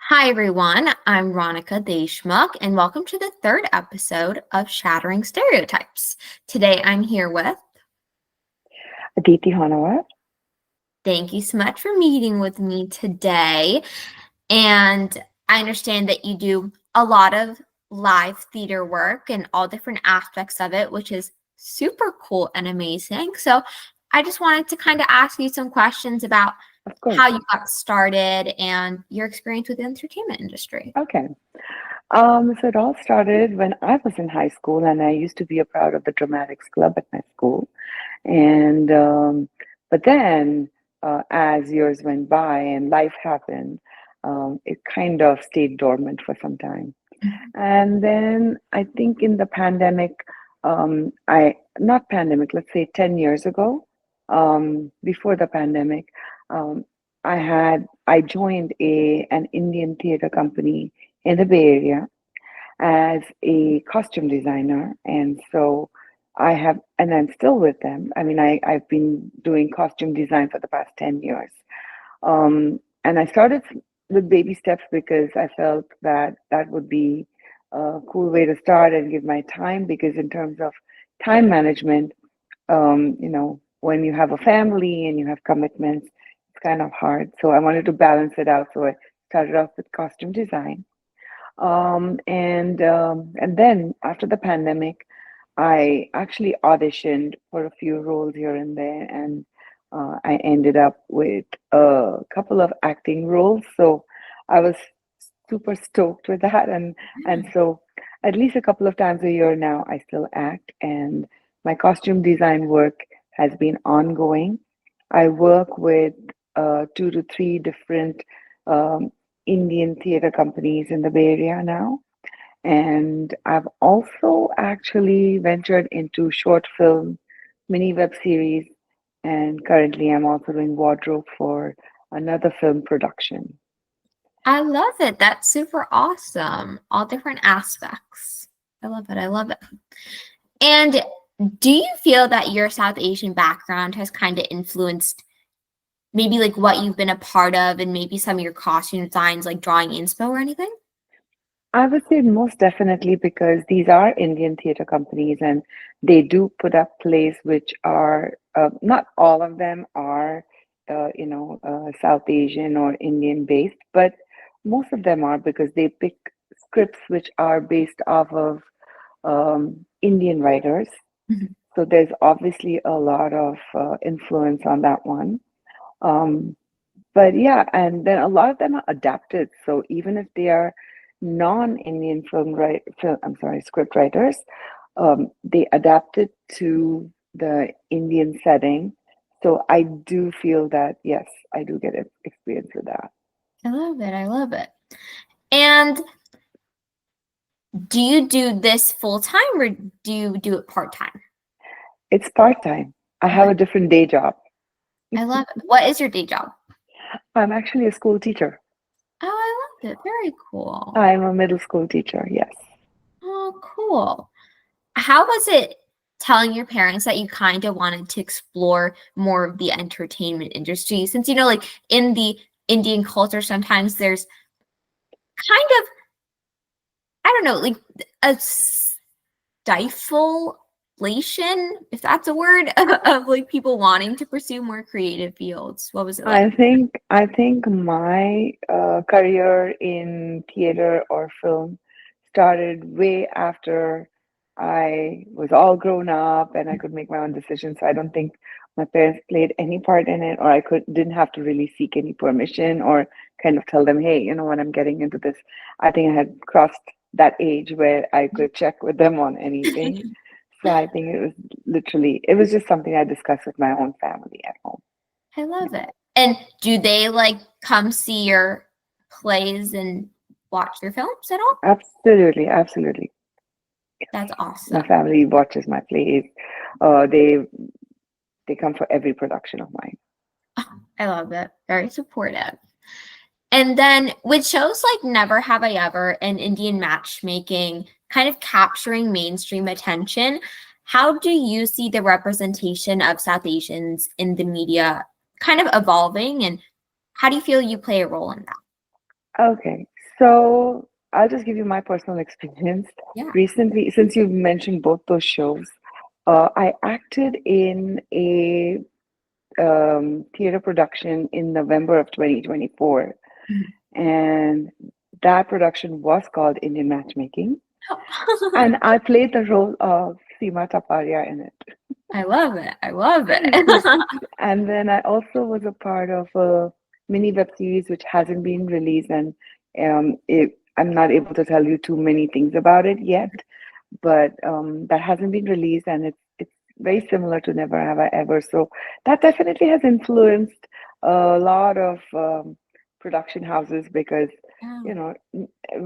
Hi, everyone. I'm Ronica Deshmukh, and welcome to the third episode of Shattering Stereotypes. Today, I'm here with. Aditi, Honawar. Thank you so much for meeting with me today. And I understand that you do a lot of live theater work and all different aspects of it, which is super cool and amazing. So I just wanted to kind of ask you some questions about Of course. how you got started and your experience with the entertainment industry. Okay. So it all started when I was in high school, and I used to be a part of the dramatics club at my school. And but then, as years went by and life happened, it kind of stayed dormant for some time. And then I think in the pandemic, I not pandemic, let's say 10 years ago, before the pandemic, um, I joined an Indian theater company in the Bay Area as a costume designer, and so and I'm still with them. I mean, I've been doing costume design for the past 10 years. And I started with baby steps because I felt that that would be a cool way to start and give my time. Because in terms of time management, when you have a family and you have commitments, it's kind of hard. So I wanted to balance it out. So I started off with costume design. And then after the pandemic, I actually auditioned for a few roles here and there, and I ended up with a couple of acting roles. So I was super stoked with that, and so at least a couple of times a year now, I still act, and my costume design work has been ongoing. I work with two to three different um, Indian theater companies in the Bay Area now. And I've also actually ventured into short film, mini web series, and currently I'm also doing wardrobe for another film production. I love it. That's super awesome. All different aspects. I love it. I love it. And do you feel that your South Asian background has kind of influenced maybe like what you've been a part of and maybe some of your costume designs, like drawing inspo or anything? I would say most definitely because these are Indian theater companies and they do put up plays which are not all of them are South Asian or Indian based, but most of them are because they pick scripts which are based off of Indian writers. Mhm. So there's obviously a lot of influence on that one. Um, but yeah, and then a lot of them are adapted. So even if they are non-Indian script writers, they adapted to the Indian setting. So I do feel that yes, I do get experience with that. I love it. I love it. And do you do this full time or do you do it part time? It's part-time. I have a different day job. I love it. What is your day job? I'm actually a school teacher. Oh, I love it. Very cool. I'm a middle school teacher, yes. Oh, cool. How was it telling your parents that you kind of wanted to explore more of the entertainment industry? Since, like in the Indian culture, sometimes there's kind of, I don't know, like a stiflation, if that's a word, of like people wanting to pursue more creative fields. What was it like? I think my career in theater or film started way after I was all grown up and I could make my own decisions. So I don't think my parents played any part in it, or I didn't have to really seek any permission or kind of tell them, hey, you know what, I'm getting into this. I think I had crossed that age where I could check with them on anything. So I think it was just something I discussed with my own family at home. I love it. And do they like come see your plays and watch your films at all? Absolutely, absolutely. That's My awesome. family watches my plays. They come for every production of mine. I love it. Very supportive. And then with shows like Never Have I Ever and Indian Matchmaking kind of capturing mainstream attention, how do you see the representation of South Asians in the media kind of evolving and how do you feel you play a role in that? Okay, So I'll just give you my personal experience. Yeah. Recently, since you've mentioned both those shows, I acted in a theater production in November of 2024, Mhm. and that production was called Indian Matchmaking, and I played the role of Seema Taparia in it. I love it. I love it. And then I also was a part of a mini web series which hasn't been released, and I'm not able to tell you too many things about it yet, but that hasn't been released, and it's very similar to Never Have I Ever. So that definitely has influenced a lot of production houses because Yeah, you know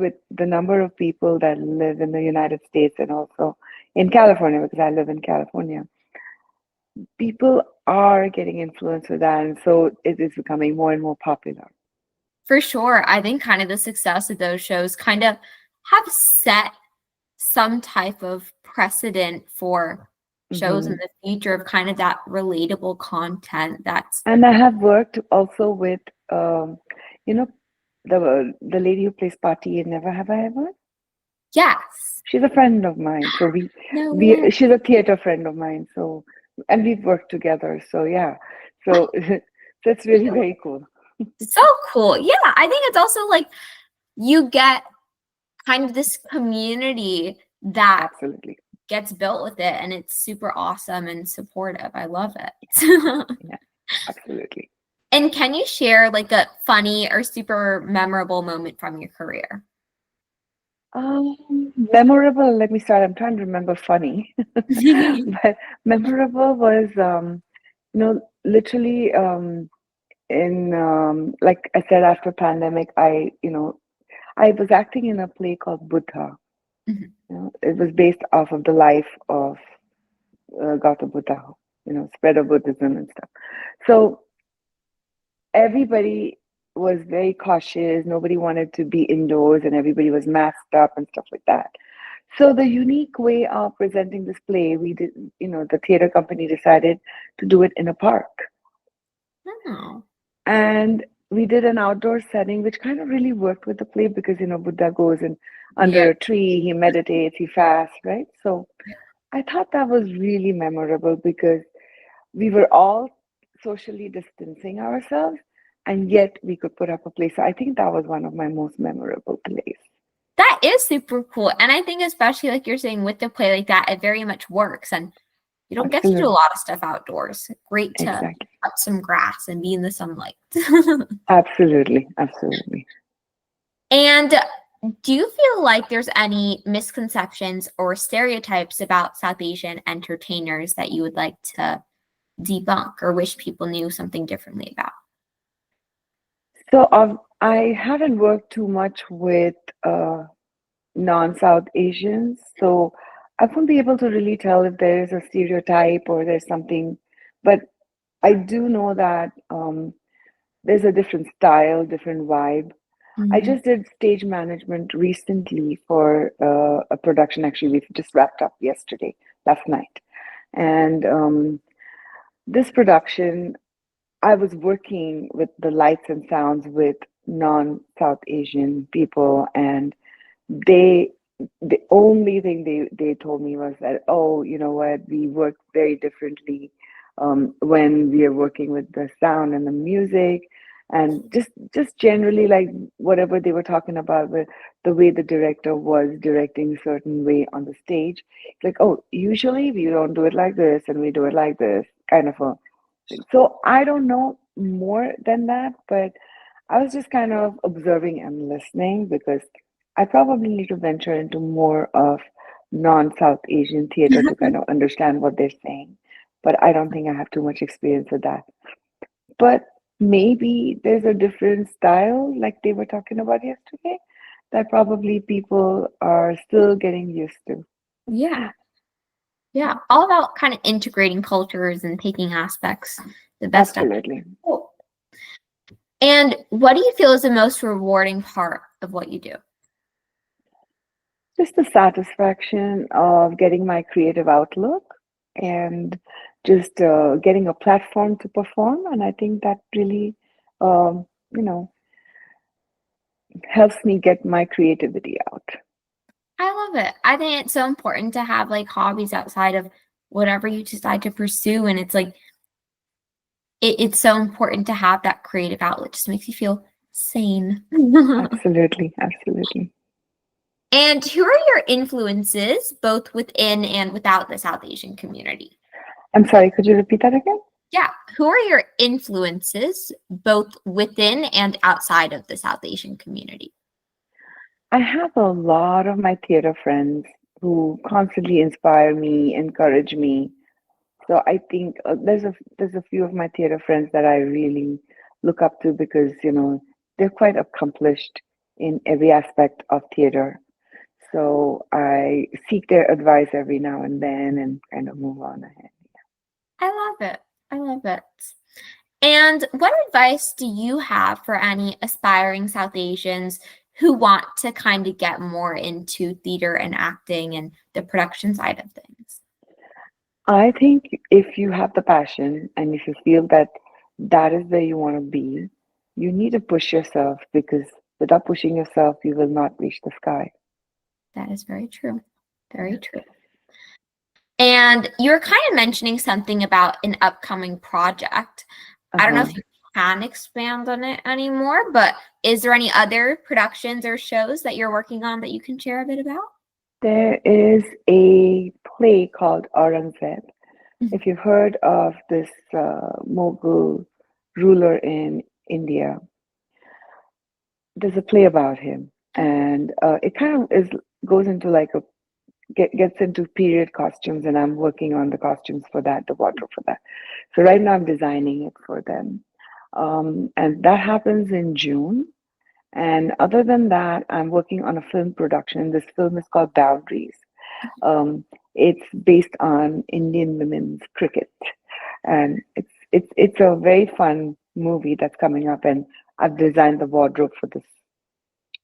with the number of people that live in the United States and also in California, because I live in California, people are getting influenced with that, and so it is becoming more and more popular. for sure. I think kind of the success of those shows kind of have set some type of precedent for shows in Hmm. the future of kind of that relatable content that's And I have worked also with, um, you know, the lady who plays Party in Never Have I Ever. yes. She's a friend of mine, so No way. she's a theater friend of mine. So and we've worked together. So yeah, so that's really very cool. So cool. Yeah, I think it's also like you get kind of this community that Absolutely, gets built with it and it's super awesome and supportive. I love it. yeah, absolutely. And can you share like a funny or super memorable moment from your career? Memorable. Let me start. I'm trying to remember funny, but memorable was literally in like I said after pandemic, I was acting in a play called Buddha. Mhm. It was based off of the life of Gautama Buddha, spread of Buddhism and stuff. So everybody was very cautious. Nobody wanted to be indoors, and everybody was masked up and stuff like that. So the unique way of presenting this play, we did, the theater company decided to do it in a park. Oh, And we did an outdoor setting, which kind of really worked with the play because, Buddha goes in yeah. under a tree, he meditates, he fasts, right? So I thought that was really memorable because we were all socially distancing ourselves, and yet we could put up a play. So I think that was one of my most memorable plays. That is super cool. And I think especially like you're saying with the play like that, it very much works. And you don't get to do a Absolutely. lot of stuff outdoors. Great to Exactly. cut some grass and be in the sunlight. Absolutely. Absolutely. And do you feel like there's any misconceptions or stereotypes about South Asian entertainers that you would like to debunk or wish people knew something differently about? So I haven't worked too much with non-South Asians, so I won't be able to really tell if there is a stereotype or there's something, but I do know that there's a different style, different vibe. I Mhm. just did stage management recently for a production. Actually, we just wrapped up yesterday, last night, and this production, I was working with the lights and sounds with non-South Asian people, and they the only thing they told me was that, oh, you know what, we work very differently when we are working with the sound and the music, and just generally like whatever they were talking about with the way the director was directing a certain way on the stage, like, oh, usually we don't do it like this and we do it like this, kind of a thing. So I don't know more than that, but I was just kind of observing and listening because I probably need to venture into more of non-South Asian theater to kind of understand what they're saying. But I don't think I have too much experience with that. But maybe there's a different style, like they were talking about yesterday, that probably people are still getting used to. Yeah. Yeah. All about kind of integrating cultures and taking aspects the best of it. Absolutely. Cool. And what do you feel is the most rewarding part of what you do? Just the satisfaction of getting my creative outlook and just getting a platform to perform. And I think that really, um, you know, helps me get my creativity out. I love it. I think it's so important to have like hobbies outside of whatever you decide to pursue. And it's like, it's so important to have that creative outlet. It just makes you feel sane. Absolutely, absolutely. And who are your influences, both within and without the South Asian community? I'm sorry, could you repeat that again? Yeah. Who are your influences, both within and outside of the South Asian community? I have a lot of my theater friends who constantly inspire me, encourage me. So I think there's a few of my theater friends that I really look up to because they're quite accomplished in every aspect of theater. So I seek their advice every now and then and kind of move on ahead. I love it. I love it. And what advice do you have for any aspiring South Asians who want to kind of get more into theater and acting and the production side of things? I think if you have the passion and if you feel that that is where you want to be, you need to push yourself because without pushing yourself, you will not reach the sky. That is very true. Very Yeah. true. And you were kind of mentioning something about an upcoming project. I don't know Uh-huh. if you can expand on it anymore, but is there any other productions or shows that you're working on that you can share a bit about? There is a play called Aurangzeb. Mhm. If you've heard of this Mughal ruler in India, there's a play about him, and it kind of is goes into like a gets into period costumes, and I'm working on the costumes for that, the wardrobe for that. So right now I'm designing it for them, and that happens in June. And other than that, I'm working on a film production. This film is called Boundaries. Um, it's based on Indian women's cricket, and it's a very fun movie that's coming up. And I've designed the wardrobe for this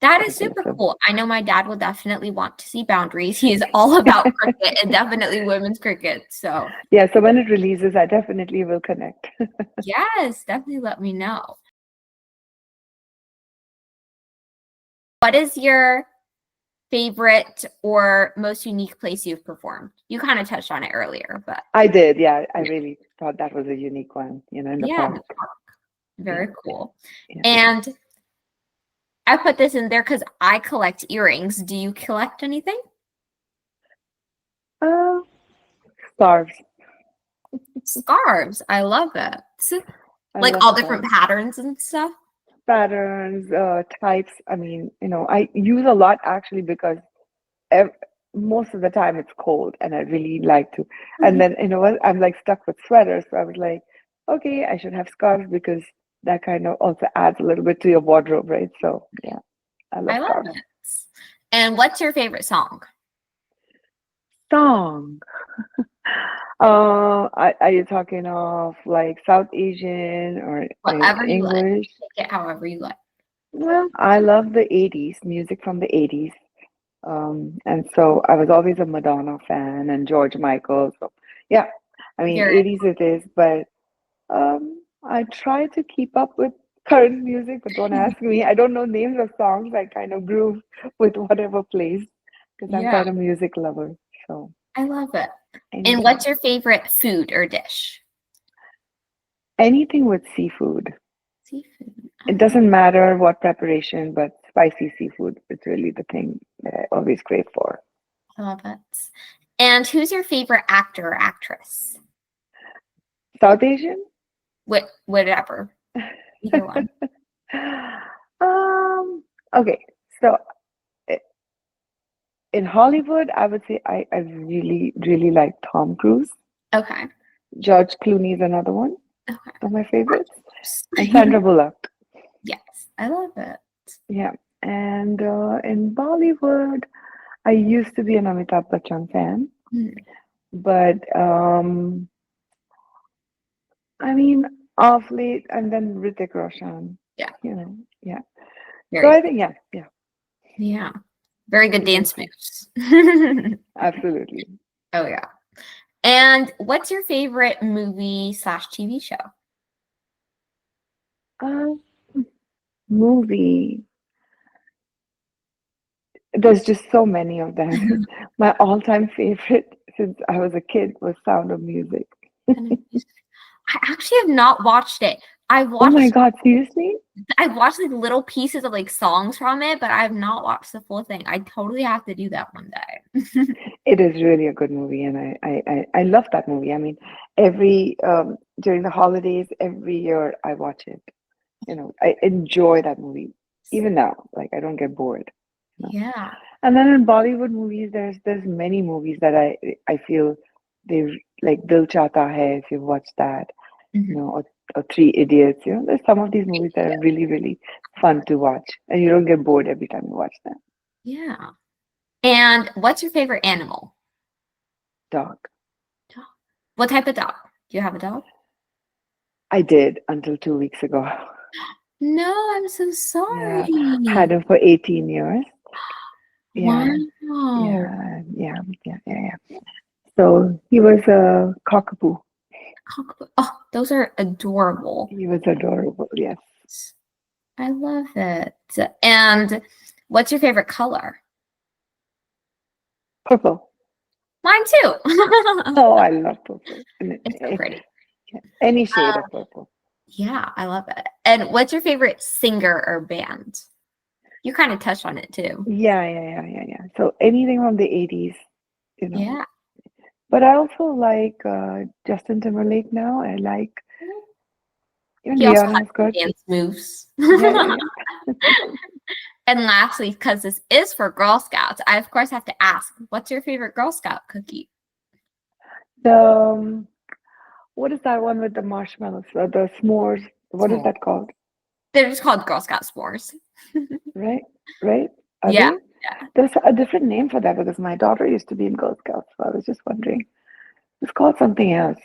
That is particular super film. cool. I know my dad will definitely want to see Boundaries. He is all about cricket and definitely women's cricket. So, Yeah, so when it releases, I definitely will connect. yes, definitely let me know. What is your favorite or most unique place you've performed? You kind of touched on it earlier, but I did, yeah. I really thought that was a unique one, in the yeah, park. Yeah, very cool. yeah. And I put this in there because I collect earrings. Do you collect anything? Uh, Scarves. Scarves. I love it. I Like love all different scarves. patterns and stuff. Patterns, types. I mean, I use a lot actually because ev most of the time it's cold and I really like to. And then, what, I'm like stuck with sweaters. So I was like, okay, I should have scarves because that kind of also adds a little bit to your wardrobe, right? So yeah, I love I love scarves. it. And what's your favorite song? Song. Are you talking of like South Asian or Whatever you like. English? Take it however you like. Well, I love the 80s, music from the 80s. And so I was always a Madonna fan and George Michael. So yeah, I mean, Very 80s it is, but I try to keep up with current music, but don't ask me. I don't know names of songs. I kind of groove with whatever plays because I'm yeah, quite a music lover. So I love it. And what's anytime. your favorite food or dish? Anything with seafood. Seafood. It doesn't matter what preparation, but spicy seafood is really the thing that I always crave for. I love it. And who's your favorite actor or actress? South Asian? Whatever. Either one. Okay, so i- in Hollywood, I would say I really, really like Tom Cruise. Okay. George Clooney is another one Okay. of my favorites, Actors. and Sandra Bullock. Yes, I love it. Yeah, and in Bollywood, I used to be an Amitabh Bachchan fan, Hmm. but I mean, off late, and then Hrithik Roshan, Yeah, yeah. So very I cool. think, yeah, Yeah. Very good these are the dance three. moves. Absolutely. Oh yeah. And what's your favorite movie slash TV show? Uh, movie. There's just so many of them. My all-time favorite since I was a kid was Sound of Music. Kind of music. I actually have not watched it. Oh my God, seriously? I've watched like little pieces of like songs from it, but I have not watched the full thing. I totally have to do that one day. It is really a good movie, and I love that movie. I mean, every during the holidays, every year I watch it. You know, I enjoy that movie. Even now, like I don't get bored. You know. Yeah. And then in Bollywood movies, there's many movies that I feel they like Dil Chahta Hai, if you've watched that, you Mhm. know, or Three Idiots. You know, there's some of these movies that are really, really fun to watch, and you don't get bored every time you watch them. Yeah. And what's your favorite animal? Dog. Dog. What type of dog? Do you have a dog? I did until 2 weeks ago. No, I'm so Yeah, sorry. had him for 18 years. Yeah, Wow. yeah. So he was a cockapoo. Oh, those are adorable. He was adorable. Yes, I love it. And what's your favorite color? purple. Mine too. Oh, I love purple. It's so pretty. Any shade of purple. Yeah, I love it. And what's your favorite singer or band? You kind of touched on it too. Yeah. So anything from the 80s, you know. Yeah. But I also like Justin Timberlake now. I like even He also Rihanna is has good. dance moves. Yeah. And lastly, because this is for Girl Scouts, I of course have to ask, what's your favorite Girl Scout cookie? The what is that one with the marshmallows? The s'mores. What is S'more. that called? They're just called Girl Scout s'mores. Right? Right? Are Yeah. they? There's a different name for that because my daughter used to be in Girl Scouts, so I was just wondering. It's called something else.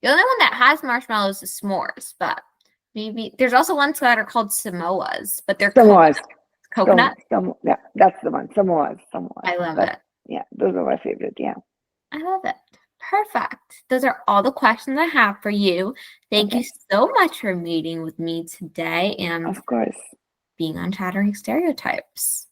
The only one that has marshmallows is s'mores, but maybe there's also ones that are called Samoas, but they're Samoas. coconut. Yeah, that's the one. Samoas. I love But it. yeah, those are my favorite. Yeah. I love it. Perfect. Those are all the questions I have for you. Thank you Okay. so much for meeting with me today and Of course. being on Shattering Stereotypes.